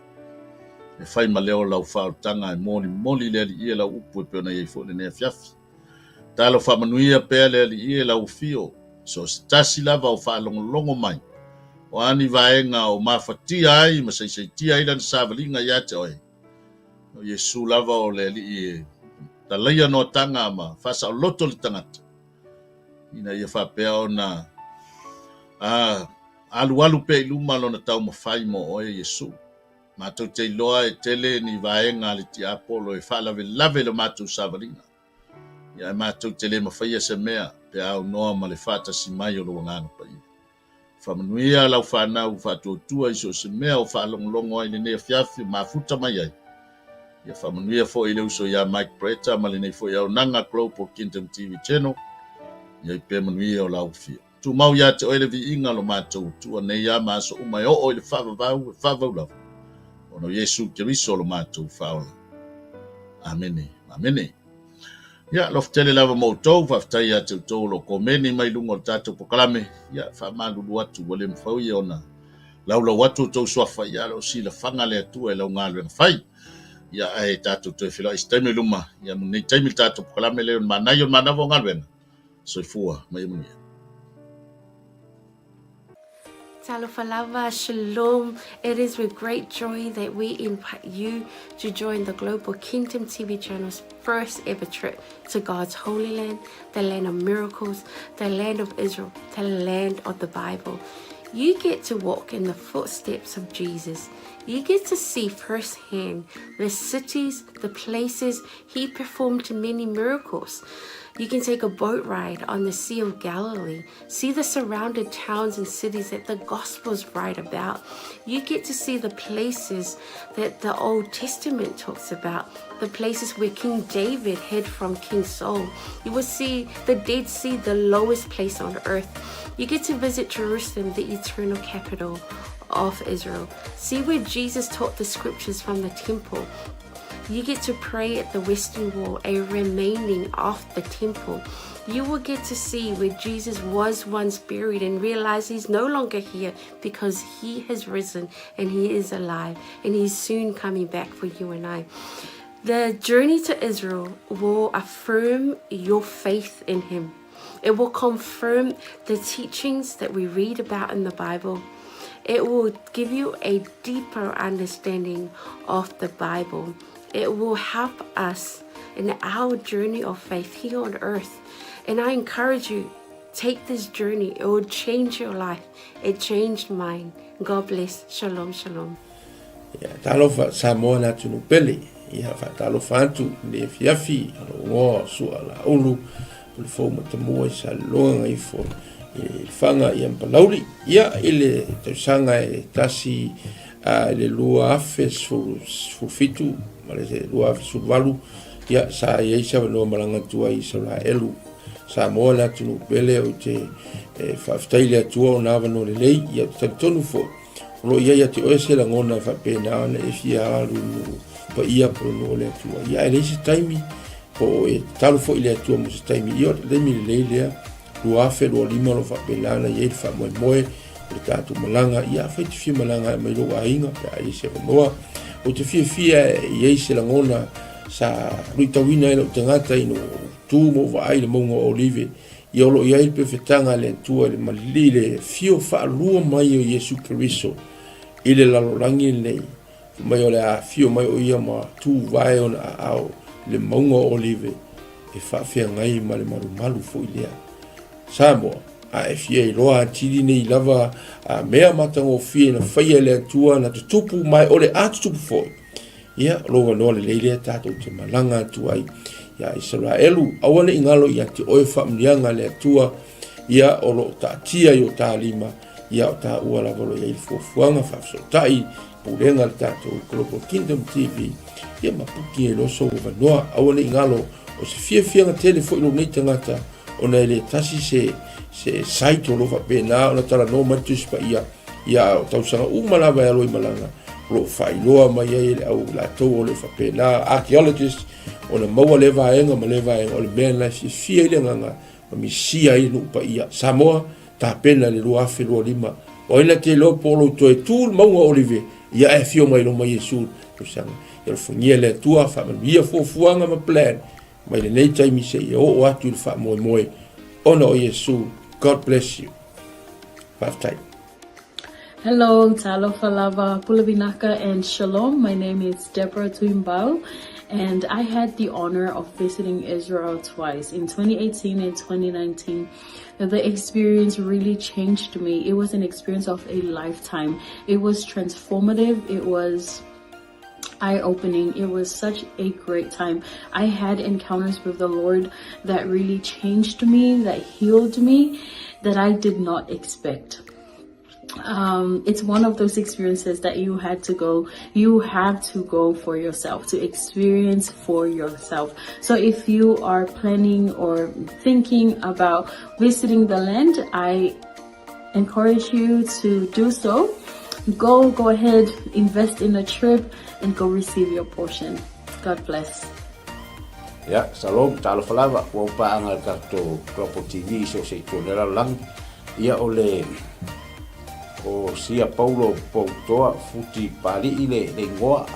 [SPEAKER 1] e fai maleo la fa tanga e moli le ia la upu pe na ia fo le fiaf talo fa manuia pe le ia la o fio so stasi lava o fa longo mai o ani vaenga o mafatia ai ma sei tia ila savalinga ia te oi o Yesu lava o le ia talaia no tanga ma fa sa loto le tangata ina ia fa pe ona alu pe luma lona tau mafai mo o Yesu ma to te loa e tele ni vaenga le ti apolo e fa lave le matu savalinga ia ma to tele mafai se mea pe au no ma le fata si mai o lo ngano pa ia fa manuia la fa na u fa to tua iso se mea o fa longo ai ne fiafi ma futa mai ai ia fa manuia fo ile uso ia Mike Preta ma le nei fo ia nanga Global Kingdom TV channel ia pe manuia o lau fio tu mau ia te oile vi inga lo matou tu nei ia ma so umai o oile fa la ono Yesu Keriso lo matou faola amene ia lo ftele lava mo tou fa ftai ia te tou lo komeni mai lungo tatou pokalame ia fa malulu atu wale mfau ia ona laula watu tou soafa ia lo sila fanga le atu e lau ngalo fai ia ai tātou te whila i staimi luma, ia munei taimi tātou pukalame leo manai o manavo ngalwena, soifua mai mungia.
[SPEAKER 2] Talofalava, Shalom. It is with great joy that we invite you to join the Global Kingdom TV channel's first ever trip to God's Holy Land, the land of miracles, the land of Israel, the land of the Bible. You get to walk in the footsteps of Jesus. You get to see firsthand the cities, the places he performed many miracles. You can take a boat ride on the Sea of Galilee, see the surrounded towns and cities that the Gospels write about. You get to see the places that the Old Testament talks about, the places where King David hid from King Saul. You will see the Dead Sea, the lowest place on earth. You get to visit Jerusalem, the eternal capital of Israel. See where Jesus taught the scriptures from the temple. You get to pray at the Western Wall, a remaining of the temple. You will get to see where Jesus was once buried and realize he's no longer here because he has risen and he is alive and he's soon coming back for you and I. The journey to Israel will affirm your faith in him. It will confirm the teachings that we read about in the Bible. It will give you a deeper understanding of the Bible. It will help us in our journey of faith here on earth. And I encourage you, take this journey. It will change your life. It changed mine. God bless. Shalom, shalom.
[SPEAKER 3] Ya talofa Samoa na tunu pele. Ya fa talofa antu le fiafi alo su ala ulu. Le fo matamua sa longa i fo fanga i ampalauri. Ya ile tausanga e tasi le lua afe su fitu. Malese lua afe su valu. Ya sa ye isa no malanga tua i sa la elu. Samoa na tunu pele o te whaftaile atua o nawa no le lei. Ya tonu fo. Lo ia te oese la ngona fa pena na e fia alu no pa ia pro no le tua ia ele se taimi po e talo fo ile tua mo se taimi io le mi le le lo afe lo lima lo fa pena na ia fa mo le tatu malanga ia fa te fia malanga mai lo ainga pa ia se no o te fia ia se la ngona sa ruitawina ilo tangata ino tu mo va ai le mongo olive ia lo ia il perfetanga le tua le malile fio fa lua mai o Yesu Kristo ile lalorangi nei mai ole a fio mai o ia ma tu vai on ao le mongo olive e fa fia ngai ma le maru fo ile Samoa a fia loa tiri nei lava a mea matango fia na faia le tua na tupu mai ole a tupu fo ia lo no le leile tato te malanga tu ai ya Israelu awane ingalo ia te oefa mlianga le tua ia o lo ta tia yo ta lima ia ta uala volo ia fuanga fa so tai pulenga tato Global Kingdom TV ia mapuki e lo so vanoa awane ingalo o se fia telefone no nei tangata ona le tasi se site lo fa pena ona tala no matus pa ia tau sanga umala va lo malanga lo failoa mai ele au la to le fa pena archaeologist ona maua le vaenga ma le vaenga o le mena si fia ile nganga mi sia i no pa ia Samoa ta pena le lua fe lo lima o ina te lo polo to e tul maunga olive ia e fio mai lo mai Yesu o sanga ia fungia le tua fa ia fuanga ma plan mai le nei tai mi se o atu fa moi ona o Yesu. God bless you. Have time.
[SPEAKER 4] Hello, Talofa Lava, Pulavinaca, and Shalom. My name is Deborah Tuimbao, and I had the honor of visiting Israel twice, in 2018 and 2019. The experience really changed me. It was an experience of a lifetime. It was transformative. It was eye-opening. It was such a great time. I had encounters with the Lord that really changed me, that healed me, that I did not expect. It's one of those experiences that you have to go for yourself, to experience for yourself. So if you are planning or thinking about visiting the land, I encourage you to do so. Go ahead, invest in a trip and go receive your portion. God bless.
[SPEAKER 5] Ya, salam, Talofa Lava, wa pa ang to Global TV so se tolera lang ia ole o sia Paulo Poutoa futi pali ile le ngoa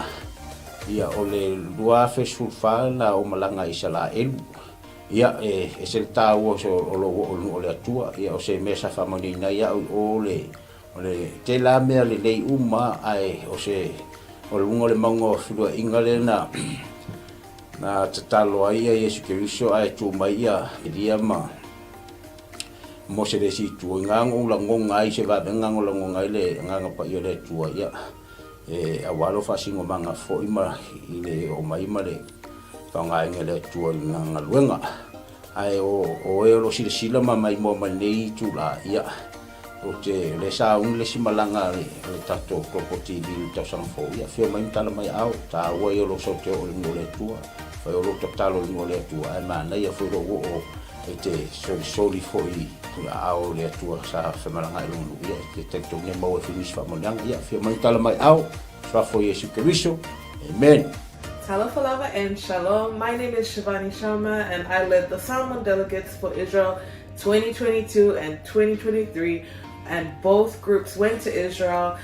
[SPEAKER 5] ia o le lua fesufal na o malanga isala elu ia e se tāua so o le atua ia o se mesa whamanina ia o le te la mea le nei uma ai o se o le unga le maunga o whirua inga le na tatalo ai a Yesu Keriso ai tū mai ia e ria ma mo se le si tū ngango la ngonga ai se va ngango la ngonga le nganga pa ia le tū ia e awalo fasingo manga fo ima ile o mai ma le whanga inga le tua nganga luenga ai o lo sila mai mo nei tu la ia o te le sa le simalanga le tato Global TV ta sang fo ia fio mai tala mai au ta o lo so te o le tua fa o lo talo le tua ai ma nei fo o te soli fo i au le tua sa semalanga lu ia te te ne mo e finis fa mo ia fio mai tala mai au fa fo Yesu Keriso amen.
[SPEAKER 6] Talofa lava and shalom. My name is Shivani Sharma and I led the Salmon Delegates for Israel 2022 and 2023, and both groups went to Israel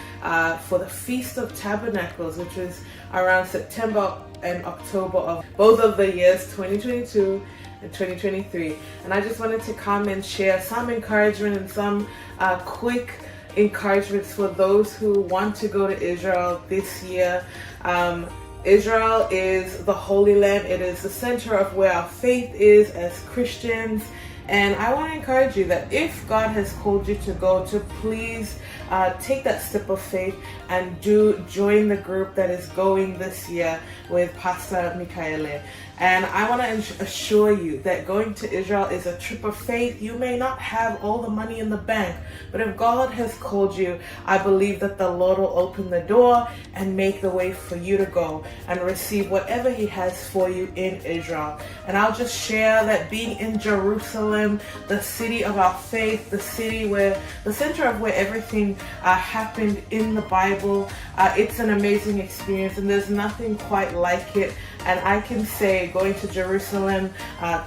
[SPEAKER 6] for the Feast of Tabernacles, which was around September and October of both of the years 2022 and 2023. And I just wanted to come and share some encouragement and some quick encouragements for those who want to go to Israel this year. Israel is the Holy Land. It is the center of where our faith is as Christians. And I want to encourage you that if God has called you to go, to please take that step of faith and join the group that is going this year with Pastor Michaele. And I want to assure you that going to Israel is a trip of faith. You may not have all the money in the bank, but if God has called you, I believe that the Lord will open the door and make the way for you to go and receive whatever He has for you in Israel. And I'll just share that being in Jerusalem, the city of our faith, the center of where everything happened in the Bible, it's an amazing experience, and there's nothing quite like it. And I can say going to Jerusalem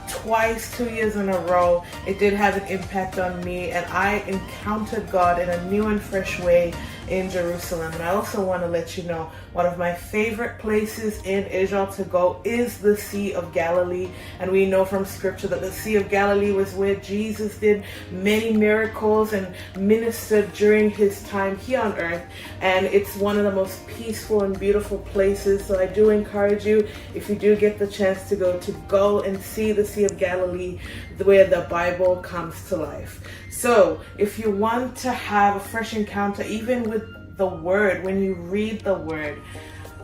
[SPEAKER 6] twice, 2 years in a row, it did have an impact on me, and I encountered God in a new and fresh way in Jerusalem. And I also want to let you know, one of my favorite places in Israel to go is the Sea of Galilee. And we know from scripture that the Sea of Galilee was where Jesus did many miracles and ministered during his time here on earth. And it's one of the most peaceful and beautiful places. So I do encourage you, if you do get the chance to go and see the Sea of Galilee, where the Bible comes to life. So if you want to have a fresh encounter, even with the Word, when you read the Word,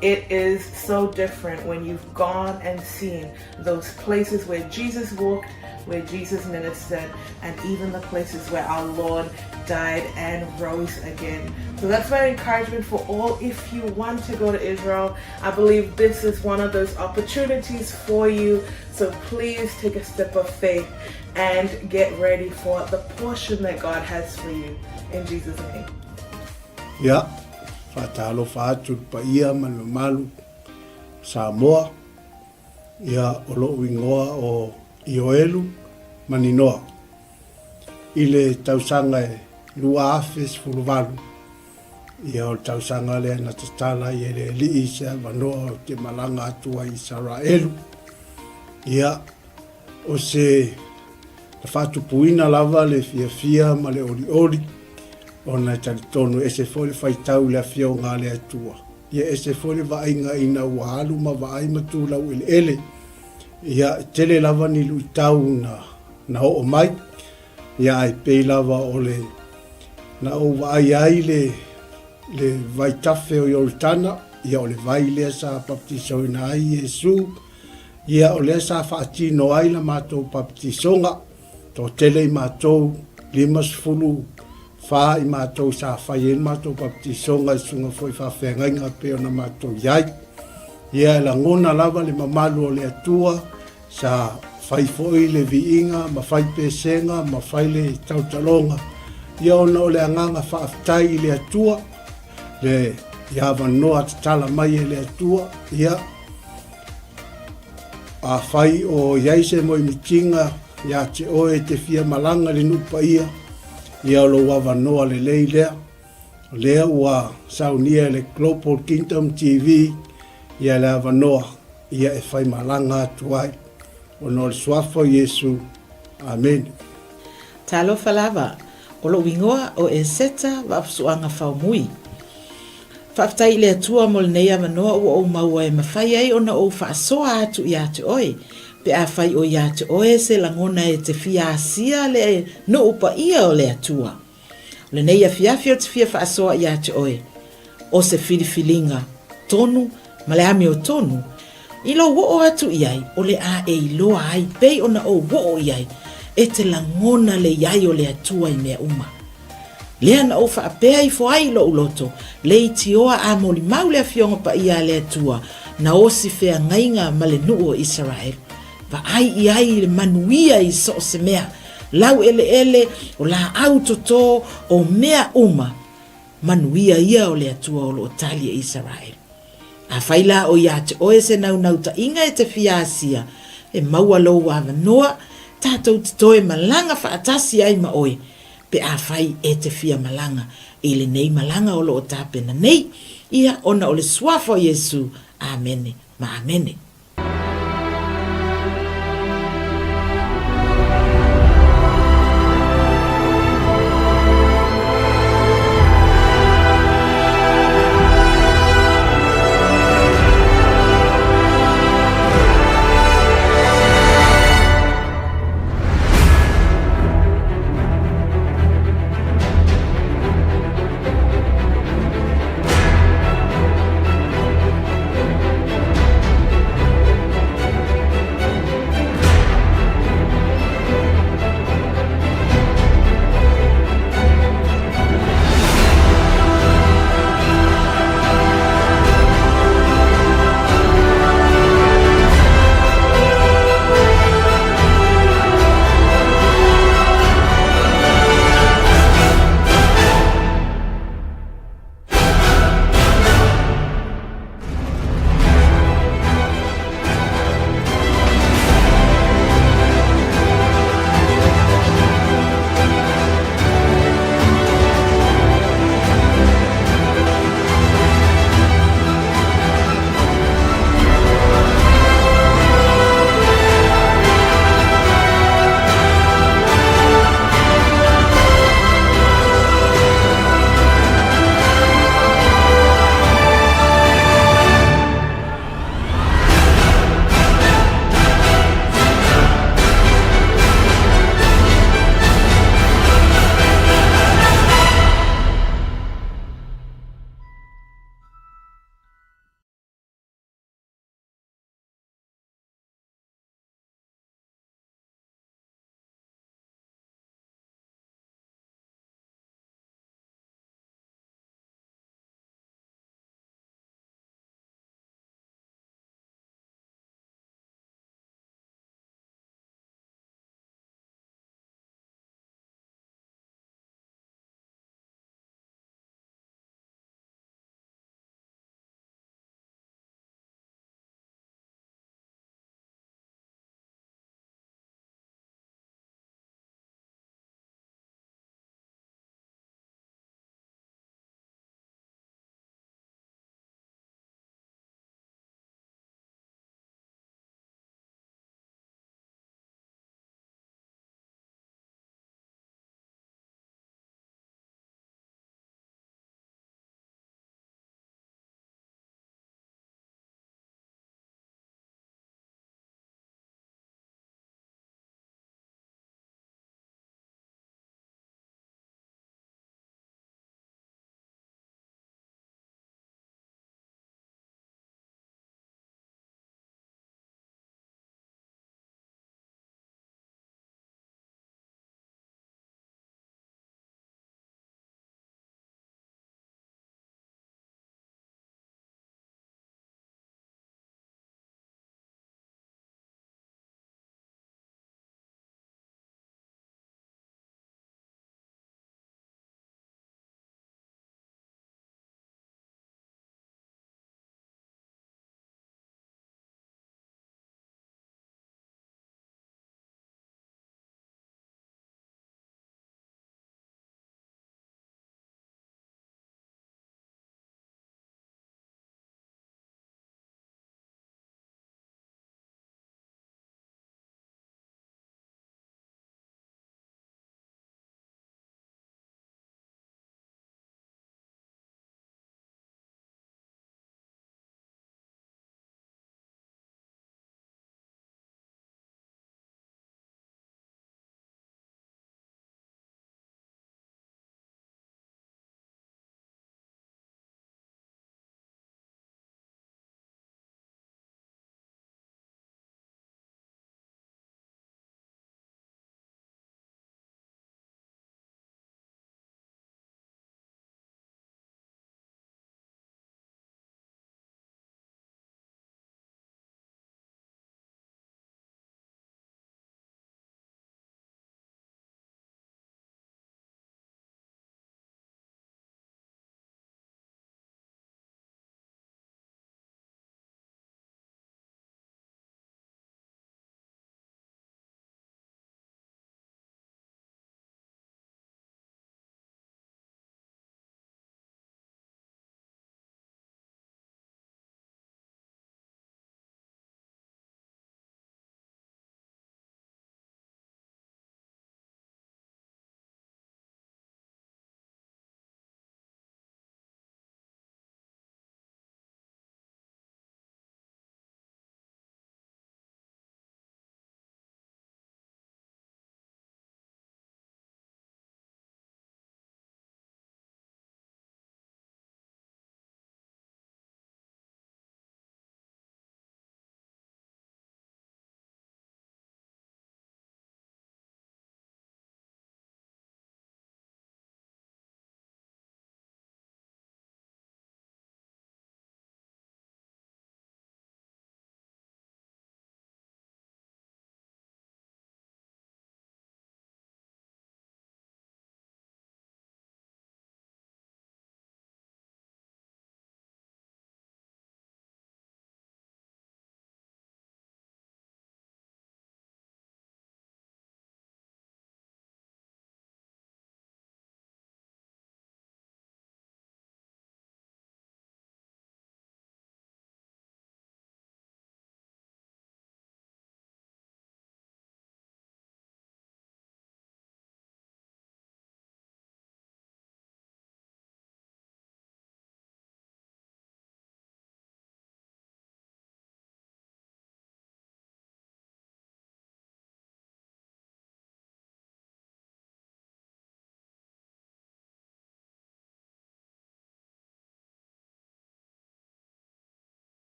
[SPEAKER 6] it is so different when you've gone and seen those places where Jesus walked, where Jesus ministered, and even the places where our Lord died and rose again. So that's my encouragement for all. If you want to go to Israel, I believe this is one of those opportunities for you. So please take a step of faith and get ready for the portion that God has for you. In Jesus' name.
[SPEAKER 3] Ya, fatalo fatu pa ia malu Samoa. Ya olo wingoa o Ioelu maninoa. Ile tausanga e lua afes fuluvalu. Ia o tausanga le na tatala i ele li isa manoa o te malanga atua i Israelu. Ia o se fatu puina lava le fia ma le oli. Ona talitonu ese foli faitau le afia o ngā le atua. Ia ese foli va inga ina wahalu ma va ai matu lau ele. Ia tele lava ni lui tau na o mai. Ia ai pei lava o le na o vai ai le vai tafe o Yoltana. Ia o le vai lea sa baptiso ina ai Yesu. Ia o lea sa whaatino ai la mātou baptisonga. Tō tele i mātou 5 fa i mātou sa whai en mātou baptisonga i sunga foi whawhengainga peo na mātou iai. Ia la ngona lava le mamalu o le atua sa whai foi le viinga, ma whai pesenga, ma whai le tautalonga. Ia ona o le anganga whaaftai i le atua, le iawa noa tatala mai e le atua, ia a whai o iaise mo i mitinga, ia te oe te fia malanga le nupa ia, ia lo wawa noa le lei lea ua saunia le Global Kingdom TV,
[SPEAKER 7] ia le avanoa ia e fai malanga atu ai ona o le suafo Iesu. Amen.
[SPEAKER 8] Talofa lava, o lo wingoa o e seta wapsuanga faumui. Whaftai le atua mo le nei avanoa o maua e mawhai ai ona o whaasoa atu i atu oe. Pe a whai o i atu oe se langona e te fia asia le no upa ia o le atua. Le nei a fiafi o te fia whaasoa i atu oe. O se filifilinga tonu, ma le ami o tonu. I lo wo o atu iai, o le a e iloa ai, pei ona o wo o iai, e te langona le iai o le atua i mea uma. Lea na o whaapea i foai lo uloto, le i tioa a moli mau le fionga pa ia le atua, na o si fea ngainga ma le nuu o Israel. Va ai i ai le manuia i so se mea, lau ele o la autoto o mea uma, manuia ia o le atua o lo tali e Israel. A whaila o ia te oe se nau ta inga e te fiasia, e maua lo wa noa, tātou te toe malanga whaatasi ai ma oe, pe a whai e te fia malanga, e le nei malanga o lo o tāpena nei, ia ona o le suafo Iesu, amene, ma amene.